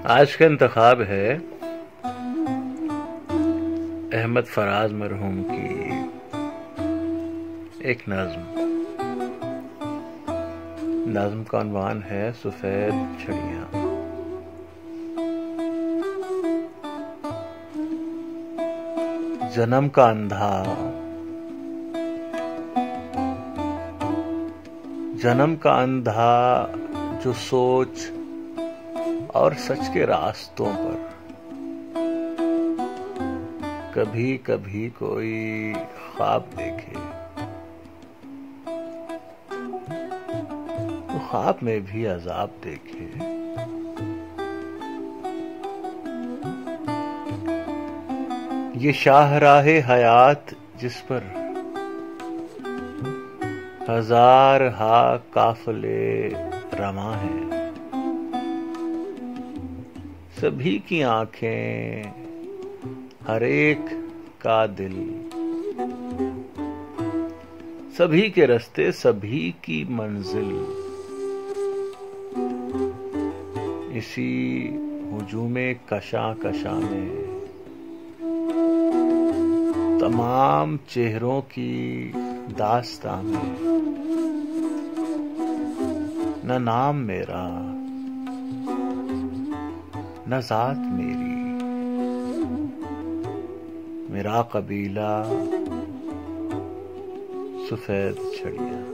आज का इंतखाब है अहमद फराज मरहूम की एक नज़्म का उन्वान है सफेद छड़ियाँ। जन्म का अंधा, जन्म का अंधा जो सोच और सच के रास्तों पर कभी कभी कोई ख्वाब देखे तो ख्वाब में भी अजाब देखे। ये शाहराहे हयात जिस पर हजार हा काफले रमा हैं, सभी की आंखें हर एक का दिल, सभी के रास्ते सभी की मंजिल, इसी हुजूमे कशा कशा में तमाम चेहरों की दास्तां में न नाम मेरा न जात मेरी, मेरा कबीला सफेद छड़ियाँ।